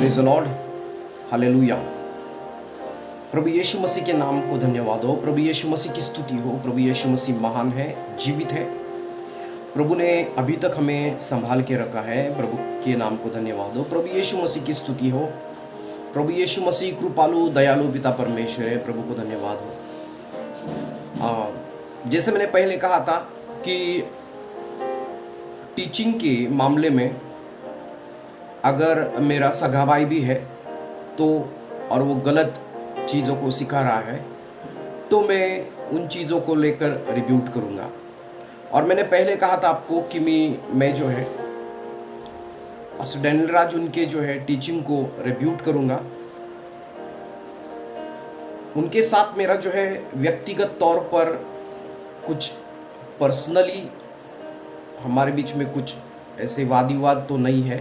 Praise the lord, hallelujah. प्रभु यीशु मसीह के नाम को धन्यवाद हो। प्रभु यीशु मसीह की स्तुति हो। प्रभु यीशु मसीह महान है, जीवित है। प्रभु ने अभी तक हमें संभाल के रखा है। प्रभु के नाम को धन्यवाद हो। प्रभु यीशु मसीह की स्तुति हो। प्रभु यीशु मसीह कृपालु दयालु पिता परमेश्वर है। प्रभु को धन्यवाद हो। जैसे मैंने पहले कहा था कि टीचिंग के मामले में अगर मेरा सगा भाई भी है तो और वो गलत चीज़ों को सिखा रहा है तो मैं उन चीज़ों को लेकर रिब्यूट करूँगा। और मैंने पहले कहा था आपको कि मैं जो है पास्टर डैनियल राज उनके जो है टीचिंग को रिब्यूट करूँगा। उनके साथ मेरा जो है व्यक्तिगत तौर पर कुछ पर्सनली हमारे बीच में कुछ ऐसे वाद विवाद तो नहीं है,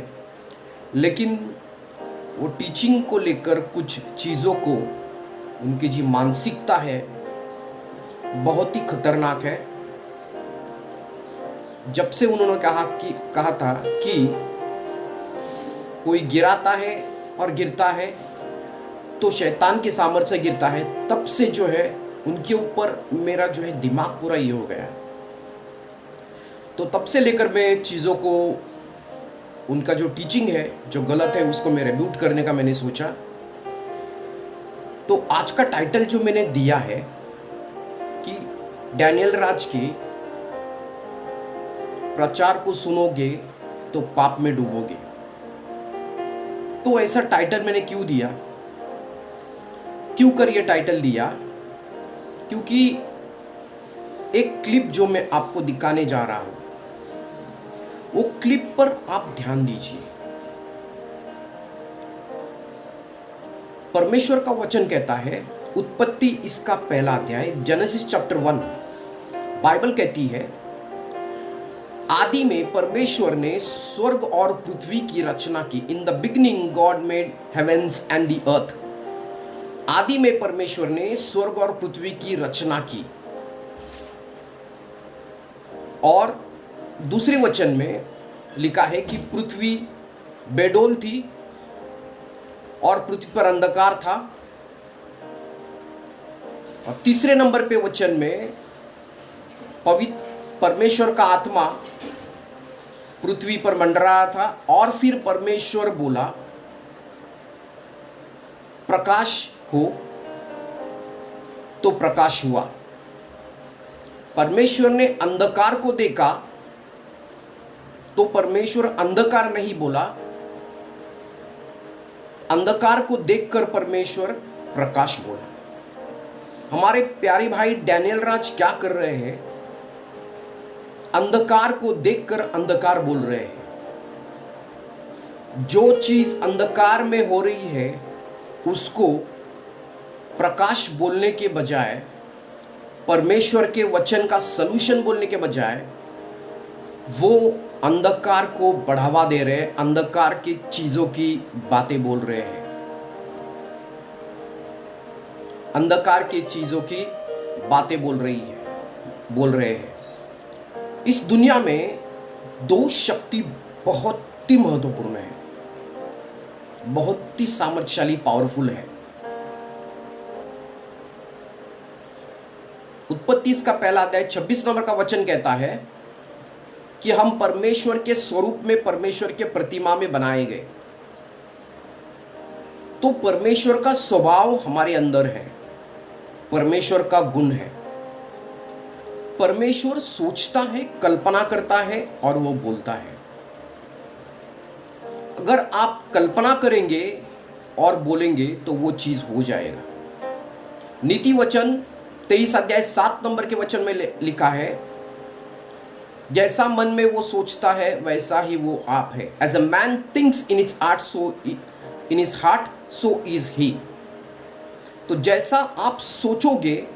लेकिन वो टीचिंग को लेकर कुछ चीज़ों को उनकी जी मानसिकता है बहुत ही खतरनाक है। जब से उन्होंने कहा था कि कोई गिराता है और गिरता है तो शैतान के सामर्थ्य से गिरता है, तब से जो है उनके ऊपर मेरा जो है दिमाग पूरा ये हो गया। तो तब से लेकर मैं चीज़ों को, उनका जो टीचिंग है जो गलत है उसको मैं रिब्यूट करने का मैंने सोचा। तो आज का टाइटल जो मैंने दिया है कि डैनियल राज के प्रचार को सुनोगे तो पाप में डूबोगे। तो ऐसा टाइटल मैंने क्यों दिया, क्यों कर ये टाइटल दिया? क्योंकि एक क्लिप जो मैं आपको दिखाने जा रहा हूं वो क्लिप पर आप ध्यान दीजिए। परमेश्वर का वचन कहता है, उत्पत्ति इसका पहला अध्याय जेनेसिस चैप्टर 1, बाइबल कहती है आदि में परमेश्वर ने स्वर्ग और पृथ्वी की रचना की। In the beginning God made heaven's and the earth. आदि में परमेश्वर ने स्वर्ग और पृथ्वी की रचना की। और दूसरे वचन में लिखा है कि पृथ्वी बेडोल थी और पृथ्वी पर अंधकार था। और तीसरे नंबर पे वचन में पवित्र परमेश्वर का आत्मा पृथ्वी पर मंडरा था। और फिर परमेश्वर बोला प्रकाश हो, तो प्रकाश हुआ। परमेश्वर ने अंधकार को देखा तो परमेश्वर अंधकार नहीं बोला, अंधकार को देखकर परमेश्वर प्रकाश बोला। हमारे प्यारे भाई डैनियल राज क्या कर रहे हैं? अंधकार को देखकर अंधकार बोल रहे हैं। जो चीज अंधकार में हो रही है उसको प्रकाश बोलने के बजाय, परमेश्वर के वचन का सलूशन बोलने के बजाय वो अंधकार को बढ़ावा दे रहे हैं, अंधकार की चीजों की बातें बोल रहे हैं, अंधकार की चीजों की बातें बोल रहे हैं। इस दुनिया में दो शक्ति बहुत ही महत्वपूर्ण है, बहुत ही सामर्थ्यशाली, पावरफुल है। उत्पत्ति इसका पहला अध्याय 26 नंबर का वचन कहता है कि हम परमेश्वर के स्वरूप में, परमेश्वर के प्रतिमा में बनाए गए। तो परमेश्वर का स्वभाव हमारे अंदर है, परमेश्वर का गुण है। परमेश्वर सोचता है, कल्पना करता है और वो बोलता है। अगर आप कल्पना करेंगे और बोलेंगे तो वो चीज हो जाएगा। नीति वचन 23 अध्याय 7 नंबर के वचन में लिखा है, जैसा मन में वो सोचता है वैसा ही वो आप है। As a man thinks in his heart so is he. तो जैसा आप सोचोगे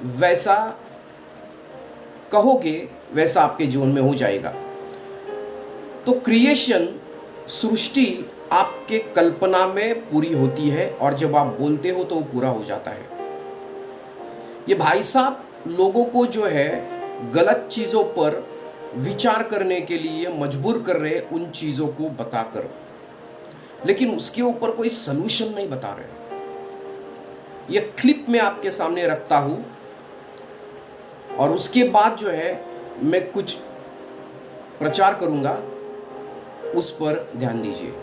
वैसा कहोगे वैसा आपके जीवन में हो जाएगा। तो क्रिएशन, सृष्टि आपके कल्पना में पूरी होती है और जब आप बोलते हो तो वो पूरा हो जाता है। ये भाई साहब लोगों को जो है गलत चीजों पर विचार करने के लिए मजबूर कर रहे, उन चीजों को बताकर। लेकिन उसके ऊपर कोई सलूशन नहीं बता रहे। ये क्लिप मैं आपके सामने रखता हूं और उसके बाद जो है मैं कुछ प्रचार करूंगा, उस पर ध्यान दीजिए।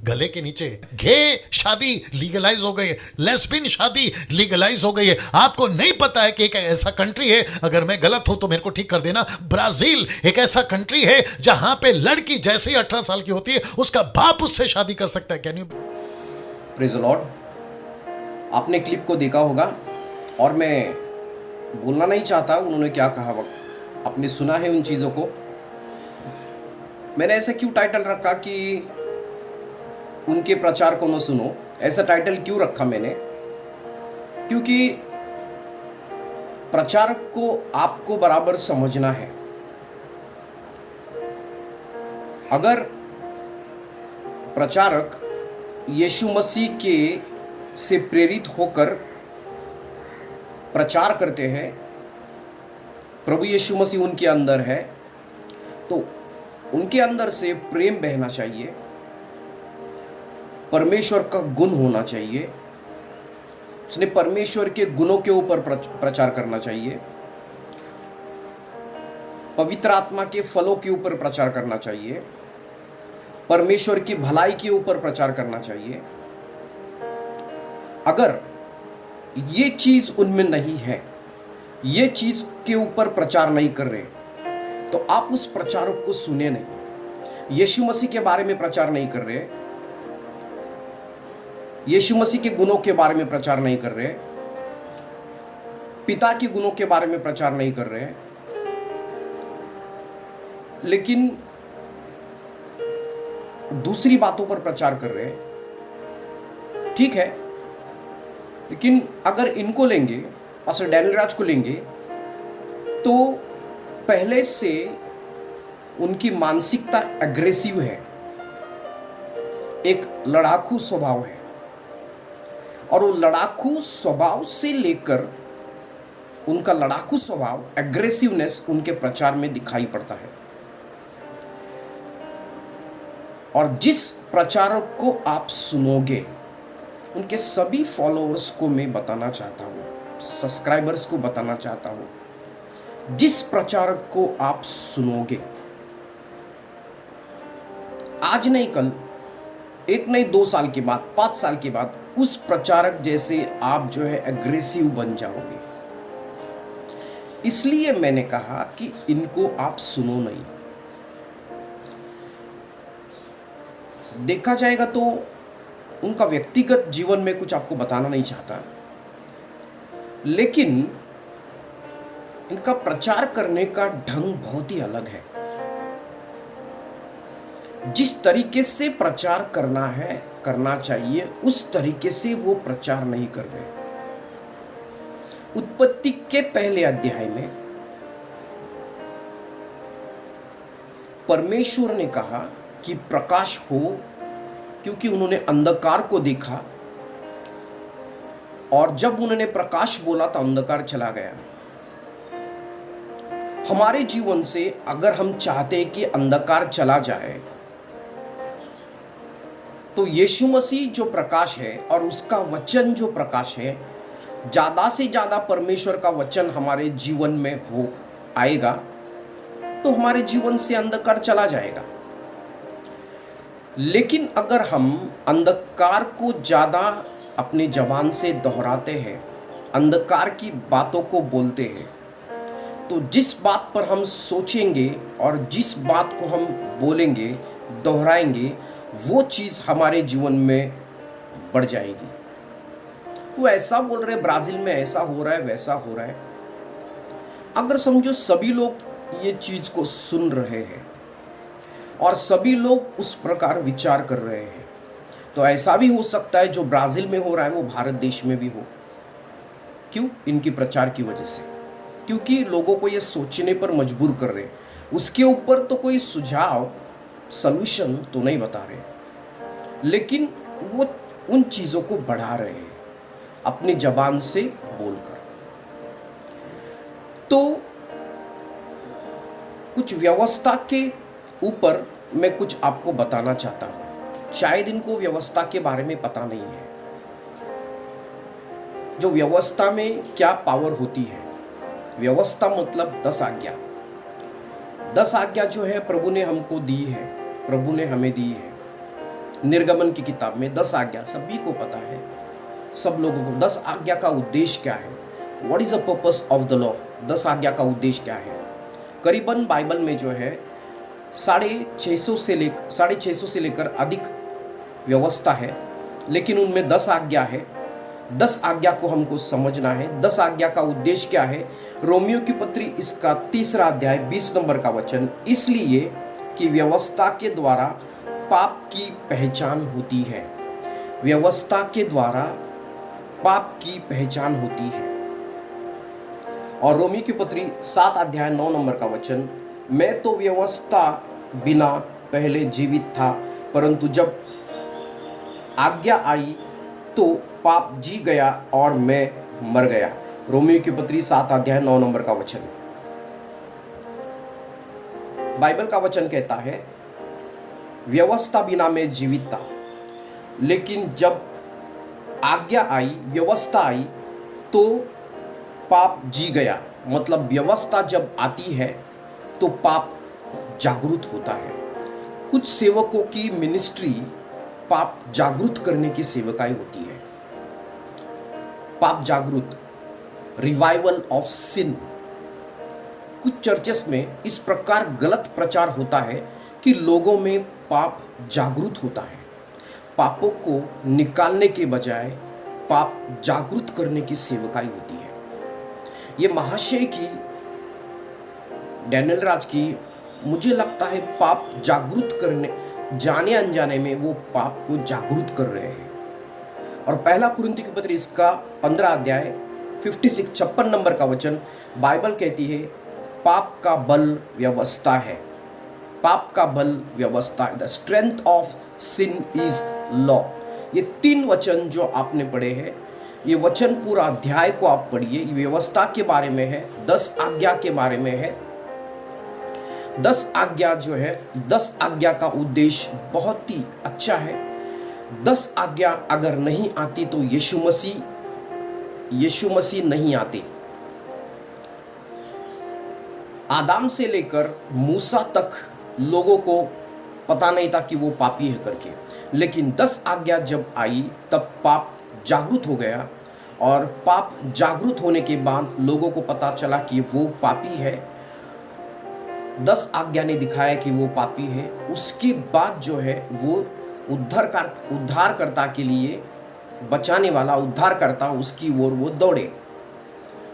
गले के नीचे गे शादी लीगलाइज हो गई है, लेस्बियन शादी लीगलाइज हो गई है। आपको नहीं पता है कि एक ऐसा कंट्री है, अगर मैं गलत हूं तो मेरे को ठीक कर देना, ब्राजील एक ऐसा कंट्री है जहां पे लड़की जैसे ही 18 साल की होती है उसका बाप उससे शादी कर सकता है। Can you praise the Lord. आपने क्लिप को देखा होगा और मैं बोलना नहीं चाहता उन्होंने क्या कहा, वक्त आपने सुना है उन चीज़ों को। मैंने ऐसे क्यों टाइटल रखा कि उनके प्रचार को न सुनो, ऐसा टाइटल क्यों रखा मैंने? क्योंकि प्रचारक को आपको बराबर समझना है। अगर प्रचारक यीशु मसीह के से प्रेरित होकर प्रचार करते हैं, प्रभु यीशु मसीह उनके अंदर है, तो उनके अंदर से प्रेम बहना चाहिए, परमेश्वर का गुण होना चाहिए, उसने परमेश्वर के गुणों के ऊपर प्रचार करना चाहिए, पवित्र आत्मा के फलों के ऊपर प्रचार करना चाहिए, परमेश्वर की भलाई के ऊपर प्रचार करना चाहिए। अगर ये चीज उनमें नहीं है, ये चीज के ऊपर प्रचार नहीं कर रहे, तो आप उस प्रचारक को सुने नहीं। यीशु मसीह के बारे में प्रचार नहीं कर रहे, यीशु मसीह के गुणों के बारे में प्रचार नहीं कर रहे, पिता के गुणों के बारे में प्रचार नहीं कर रहे, लेकिन दूसरी बातों पर प्रचार कर रहे हैं। ठीक है, लेकिन अगर इनको लेंगे, पास्टर डैनियल राज को लेंगे, तो पहले से उनकी मानसिकता एग्रेसिव है, एक लड़ाकू स्वभाव है, और वो लड़ाकू स्वभाव से लेकर उनका लड़ाकू स्वभाव, एग्रेसिवनेस उनके प्रचार में दिखाई पड़ता है। और जिस प्रचारक को आप सुनोगे, उनके सभी फॉलोअर्स को मैं बताना चाहता हूँ, सब्सक्राइबर्स को बताना चाहता हूँ, जिस प्रचारक को आप सुनोगे, आज नहीं कल, एक नहीं 2 साल के बाद, 5 साल के बाद, उस प्रचारक जैसे आप जो है एग्रेसिव बन जाओगे। इसलिए मैंने कहा कि इनको आप सुनो नहीं। देखा जाएगा तो उनका व्यक्तिगत जीवन में कुछ आपको बताना नहीं चाहता, लेकिन इनका प्रचार करने का ढंग बहुत ही अलग है। जिस तरीके से प्रचार करना चाहिए, उस तरीके से वो प्रचार नहीं कर रहे। उत्पत्ति के पहले अध्याय में परमेश्वर ने कहा कि प्रकाश हो, क्योंकि उन्होंने अंधकार को देखा, और जब उन्होंने प्रकाश बोला तो अंधकार चला गया। हमारे जीवन से अगर हम चाहते हैं कि अंधकार चला जाए, तो यीशु मसीह जो प्रकाश है और उसका वचन जो प्रकाश है, ज्यादा से ज्यादा परमेश्वर का वचन हमारे जीवन में हो आएगा, तो हमारे जीवन से अंधकार चला जाएगा। लेकिन अगर हम अंधकार को ज़्यादा अपनी ज़बान से दोहराते हैं, अंधकार की बातों को बोलते हैं, तो जिस बात पर हम सोचेंगे और जिस बात को हम बोलेंगे, दोहराएंगे, वो चीज़ हमारे जीवन में बढ़ जाएगी। वो ऐसा बोल रहे ब्राज़ील में ऐसा हो रहा है, वैसा हो रहा है। अगर समझो सभी लोग ये चीज़ को सुन रहे हैं और सभी लोग उस प्रकार विचार कर रहे हैं, तो ऐसा भी हो सकता है जो ब्राज़ील में हो रहा है वो भारत देश में भी हो। क्यों? इनकी प्रचार की वजह से, क्योंकि लोगों को ये सोचने पर मजबूर कर रहे हैं। उसके ऊपर तो कोई सुझाव, सलूशन तो नहीं बता रहे, लेकिन वो उन चीज़ों को बढ़ा रहे हैं अपनी जबान से बोलकर। तो कुछ व्यवस्था के ऊपर मैं कुछ आपको बताना चाहता हूँ। शायद इनको व्यवस्था के बारे में पता नहीं है, जो व्यवस्था में क्या पावर होती है। व्यवस्था मतलब 10 आज्ञा। 10 आज्ञा जो है प्रभु ने हमको दी है, प्रभु ने हमें दी है। निर्गमन की किताब में 10 आज्ञा सभी को पता है, सब लोगों को। 10 आज्ञा का उद्देश्य क्या है? What is the purpose of the law? 10 आज्ञा का उद्देश्य क्या है? करीबन बाइबल में जो है 650 से लेकर अधिक व्यवस्था है, लेकिन उनमें 10 आज्ञा है। 10 आज्ञा को हमको समझना है। 10 आज्ञा का उद्देश्य क्या है? रोमियो की पत्री इसका 3 अध्याय 20 नंबर का वचन, इसलिए कि व्यवस्था के द्वारा पाप की पहचान होती है। व्यवस्था के द्वारा पाप की पहचान होती है। और रोमी की पत्री 7 अध्याय 9 नंबर का वचन, मैं तो व्यवस्था बिना पहले जीवित था, परंतु जब आज्ञा आई तो पाप जी गया और मैं मर गया। रोमी की पत्री 7 अध्याय 9 नंबर का वचन। बाइबल का वचन कहता है व्यवस्था बिना मैं जीवित था, लेकिन जब आज्ञा आई, व्यवस्था आई तो पाप जी गया। मतलब व्यवस्था जब आती है तो पाप जागरूक होता है। कुछ सेवकों की मिनिस्ट्री पाप जागरूक करने की सेवकाई होती है। पाप जागरूक, रिवाइवल ऑफ सिन। कुछ चर्चेस में इस प्रकार गलत प्रचार होता है कि लोगों में पाप जागरूक होता है। पापों को निकालने के बजाय पाप जागरूक करने की सेवकाई होती है। ये महाशय की, डैनियल राज की, मुझे लगता है पाप जागरूक करने, जाने अनजाने में वो पाप को जागरूक कर रहे हैं। और पहला कुरिन्थी की पत्री इसका 15 अध्याय 56 नंबर का वचन, बाइबल कहती है पाप का बल व्यवस्था है। पाप का बल व्यवस्था है। The strength of sin is law. ये 3 वचन जो आपने पढ़े हैं, ये वचन पूरा अध्याय को आप पढ़िए। ये व्यवस्था के बारे में है, 10 आज्ञा के बारे में है। 10 आज्ञा जो है, 10 आज्ञा का उद्देश्य बहुत ही अच्छा है। 10 आज्ञा अगर नहीं आती तो यीशु मसीह नहीं आते। आदम से लेकर मूसा तक लोगों को पता नहीं था कि वो पापी है करके, लेकिन 10 आज्ञा जब आई तब पाप जागरूक हो गया। और पाप जागरूक होने के बाद लोगों को पता चला कि वो पापी है। 10 आज्ञा ने दिखाया कि वो पापी है। उसके बाद जो है वो उद्धारकर्ता के लिए, बचाने वाला उद्धारकर्ता, उसकी ओर वो दौड़े।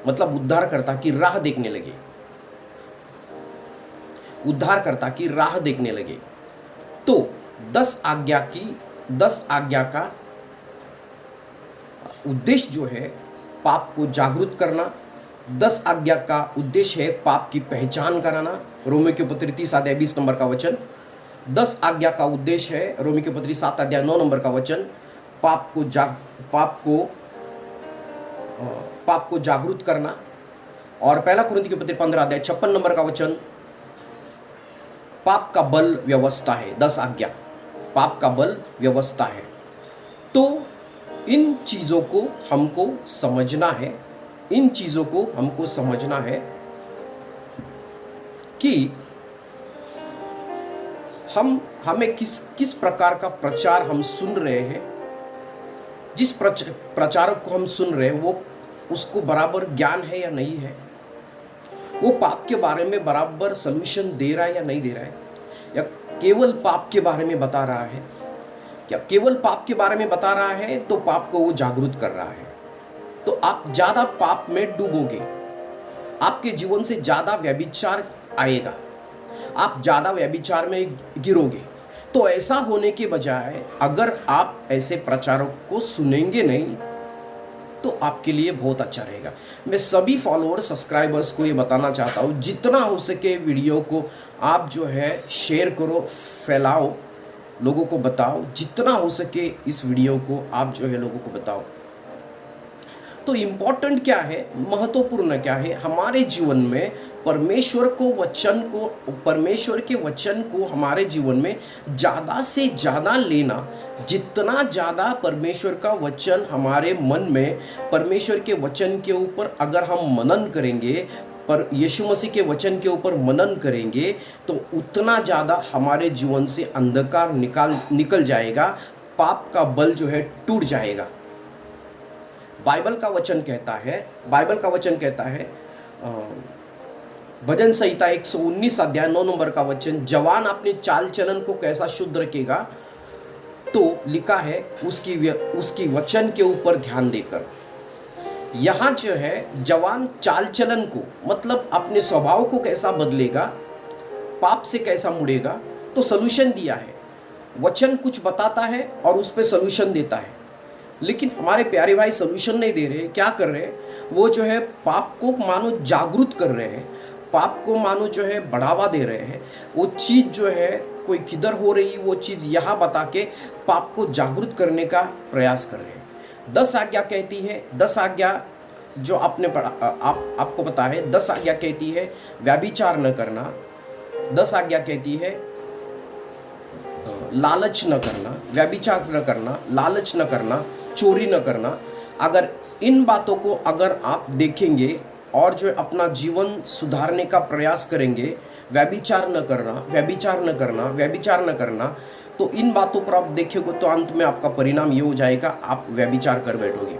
मतलब उद्धारकर्ता की राह देखने लगे। उद्धारकर्ता की राह देखने लगे। तो 10 आज्ञा का उद्देश्य जो है पाप को जागरूक करना। 10 आज्ञा का उद्देश्य है पाप की पहचान कराना। रोमी की पत्री 30 अध्याय 20 नंबर का वचन। 10 आज्ञा का उद्देश्य है, रोमी की पत्री 7 अध्याय 9 नंबर का वचन, पाप को जागरूक करना। और पहला कुरिन्थी की पत्री 15 अध्याय 56 नंबर का वचन, पाप का बल व्यवस्था है। 10 आज्ञा पाप का बल व्यवस्था है। तो इन चीजों को हमको समझना है। इन चीजों को हमको समझना है कि हमें किस प्रकार का प्रचार हम सुन रहे हैं। जिस प्रचारक को हम सुन रहे हैं वो उसको बराबर ज्ञान है या नहीं है, वो पाप के बारे में बराबर सॉल्यूशन दे रहा है या नहीं दे रहा है, या केवल पाप के बारे में बता रहा है। क्या केवल पाप के बारे में बता रहा है तो पाप को वो जागरूक कर रहा है, तो आप ज्यादा पाप में डूबोगे। आपके जीवन से ज्यादा व्यभिचार आएगा, आप ज्यादा व्यभिचार में गिरोगे। तो ऐसा होने के बजाय अगर आप ऐसे प्रचारक को सुनेंगे नहीं तो आपके लिए बहुत अच्छा रहेगा। मैं सभी फॉलोअर्स, सब्सक्राइबर्स को ये बताना चाहता हूँ, जितना हो सके वीडियो को आप जो है शेयर करो, फैलाओ, लोगों को बताओ। जितना हो सके इस वीडियो को आप जो है लोगों को बताओ। तो इम्पोर्टेंट क्या है, महत्वपूर्ण क्या है हमारे जीवन में, परमेश्वर के वचन को हमारे जीवन में ज़्यादा से ज़्यादा लेना। जितना ज़्यादा परमेश्वर का वचन हमारे मन में, परमेश्वर के वचन के ऊपर अगर हम मनन करेंगे, पर यीशु मसीह के वचन के ऊपर मनन करेंगे, तो उतना ज़्यादा हमारे जीवन से अंधकार निकल जाएगा, पाप का बल जो है टूट जाएगा। बाइबल का वचन कहता है भजन संहिता 119 अध्याय 9 नंबर का वचन, जवान अपने चाल चलन को कैसा शुद्ध रखेगा, तो लिखा है उसकी वचन के ऊपर ध्यान देकर। यहाँ जो है जवान चाल चलन को, मतलब अपने स्वभाव को कैसा बदलेगा, पाप से कैसा मुड़ेगा, तो सलूशन दिया है। वचन कुछ बताता है और उस पर सलूशन देता है, लेकिन हमारे प्यारे भाई सलूशन नहीं दे रहे। क्या कर रहे हैं, वो जो है पाप को मानो जागरूक कर रहे हैं, पाप को मानो जो है बढ़ावा दे रहे हैं। वो चीज़ जो है कोई किधर हो रही, वो चीज़ यहाँ बता के पाप को जागरूक करने का प्रयास कर रहे हैं। 10 आज्ञा कहती है, 10 आज्ञा जो आपने पढ़ा, आपको पता है, 10 आज्ञा कहती है व्यभिचार न करना, 10 आज्ञा कहती है लालच न करना, व्यभिचार न करना, लालच न करना, चोरी न करना। अगर इन बातों को अगर आप देखेंगे और जो अपना जीवन सुधारने का प्रयास करेंगे, व्यभिचार न करना, व्यभिचार न करना, व्यभिचार न करना, तो इन बातों पर आप देखेंगे तो अंत में आपका परिणाम ये हो जाएगा, आप व्यभिचार कर बैठोगे।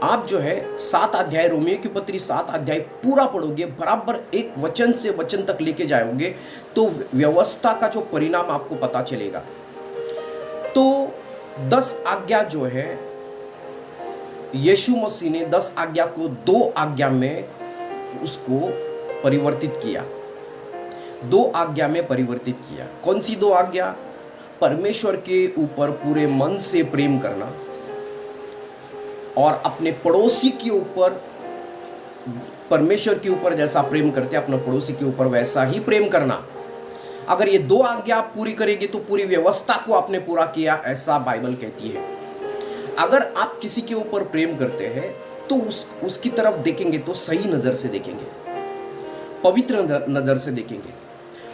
आप जो है 7 अध्याय, रोमियो की पत्री 7 अध्याय पूरा पढ़ोगे, बराबर एक वचन से वचन तक लेके जाओगे, तो व्यवस्था का जो परिणाम आपको पता चलेगा। तो 10 आज्ञा जो है, यीशु मसीह ने 10 आज्ञा को 2 आज्ञा में उसको परिवर्तित किया, 2 आज्ञा में परिवर्तित किया। कौन सी 2 आज्ञा? परमेश्वर के ऊपर पूरे मन से प्रेम करना और अपने पड़ोसी के ऊपर, परमेश्वर के ऊपर जैसा प्रेम करते हैं अपने पड़ोसी के ऊपर वैसा ही प्रेम करना। अगर ये 2 आज्ञा आप पूरी करेंगे तो पूरी व्यवस्था को आपने पूरा किया, ऐसा बाइबल कहती है। अगर आप किसी के ऊपर प्रेम करते हैं तो उसकी तरफ देखेंगे तो सही नज़र से देखेंगे, पवित्र नज़र से देखेंगे।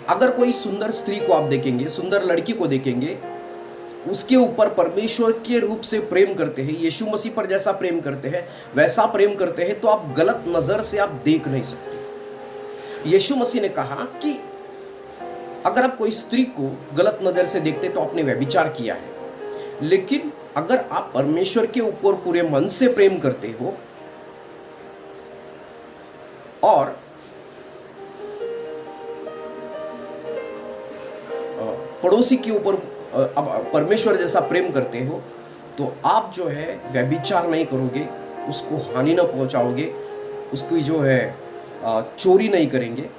अगर कोई सुंदर स्त्री को आप देखेंगे, सुंदर लड़की को देखेंगे, उसके ऊपर परमेश्वर के रूप से प्रेम करते हैं, यीशु मसीह पर जैसा प्रेम करते हैं वैसा प्रेम करते हैं, तो आप गलत नज़र से आप देख नहीं सकते। यीशु मसीह ने कहा कि अगर आप कोई स्त्री को गलत नज़र से देखते तो आपने व्यभिचार किया है। लेकिन अगर आप परमेश्वर के ऊपर पूरे मन से प्रेम करते हो और पड़ोसी के ऊपर परमेश्वर जैसा प्रेम करते हो, तो आप जो है व्यभिचार नहीं करोगे, उसको हानि न पहुंचाओगे, उसकी जो है चोरी नहीं करेंगे।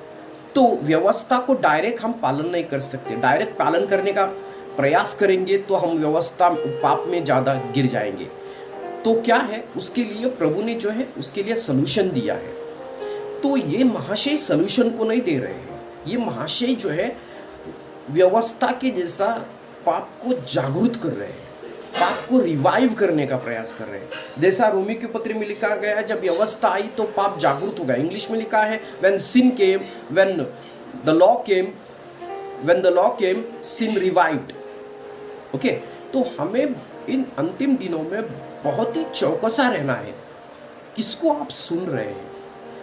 तो व्यवस्था को डायरेक्ट हम पालन नहीं कर सकते। डायरेक्ट पालन करने का प्रयास करेंगे तो हम व्यवस्था पाप में ज़्यादा गिर जाएंगे। तो क्या है, उसके लिए प्रभु ने जो है उसके लिए सलूशन दिया है। तो ये महाशय सलूशन को नहीं दे रहे हैं, ये महाशय जो है व्यवस्था के जैसा पाप को जागरूक कर रहे हैं, पाप को रिवाइव करने का प्रयास कर रहे हैं। जैसा रोमी की पत्री में लिखा गया है, जब व्यवस्था आई तो पाप जागरूक हो गया। इंग्लिश में लिखा है when sin came, when the law came, sin revived। Okay, तो हमें इन अंतिम दिनों में बहुत ही चौकसा रहना है। किसको आप सुन रहे हैं?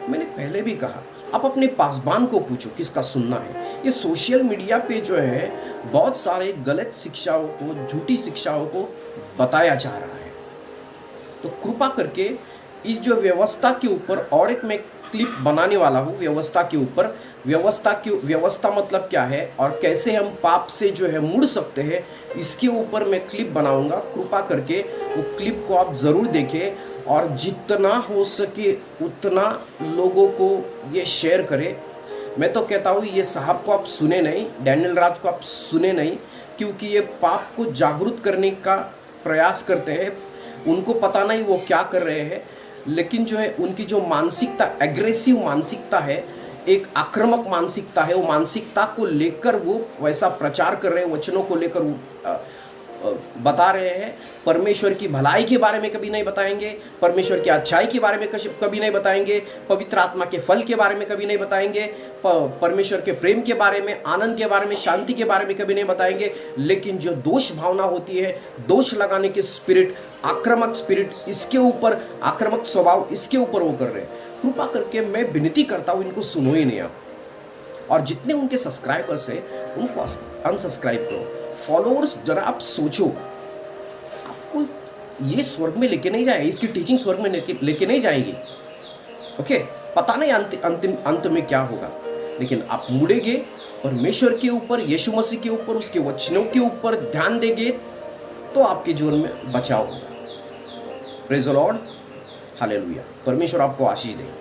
मैंने पहले भी कहा, आप अपने पासबान को पूछो किसका सुनना है। ये सोशल मीडिया पे जो है बहुत सारे गलत शिक्षाओं को, झूठी शिक्षाओं को बताया जा रहा है। तो कृपा करके इस जो व्यवस्था के ऊपर और एक मैं क्लिप बनाने वाला हूँ व्यवस्था के ऊपर। व्यवस्था मतलब क्या है और कैसे हम पाप से जो है मुड़ सकते हैं, इसके ऊपर मैं क्लिप बनाऊंगा। कृपा करके वो क्लिप को आप ज़रूर देखें और जितना हो सके उतना लोगों को ये शेयर करें। मैं तो कहता हूँ ये साहब को आप सुने नहीं, डैनियल राज को आप सुने नहीं, क्योंकि ये पाप को जागरूक करने का प्रयास करते हैं। उनको पता नहीं वो क्या कर रहे हैं, लेकिन जो है उनकी जो मानसिकता, एग्रेसिव मानसिकता है, एक आक्रामक मानसिकता है, वो मानसिकता को लेकर वो वैसा प्रचार कर रहे हैं, वचनों को लेकर बता रहे हैं। परमेश्वर की भलाई के बारे में कभी नहीं बताएंगे, परमेश्वर की अच्छाई के बारे में कभी नहीं बताएंगे, पवित्र आत्मा के फल के बारे में कभी नहीं बताएंगे, परमेश्वर के प्रेम के बारे में, आनंद के बारे में, शांति के बारे में कभी नहीं बताएंगे। लेकिन जो दोष भावना होती है, दोष लगाने की स्पिरिट, आक्रामक स्पिरिट, इसके ऊपर आक्रामक स्वभाव, इसके ऊपर वो कर रहे हैं। कृपा करके मैं विनती करता हूँ, इनको सुनो ही नहीं आप। और जितने उनके सब्सक्राइबर्स हैं उनको अनसब्सक्राइब करो। फॉलोअर्स, जरा आप सोचो, आपको ये स्वर्ग में लेके नहीं जाएगा, इसकी टीचिंग स्वर्ग में लेके नहीं जाएगी। ओके, पता नहीं अंत में क्या होगा, लेकिन आप मुड़ेंगे परमेश्वर के ऊपर, यीशु मसीह के ऊपर, उसके वचनों के ऊपर ध्यान देंगे तो आपके जीवन में बचाव होगा। Praise the lord, hallelujah. परमेश्वर आपको आशीष दे।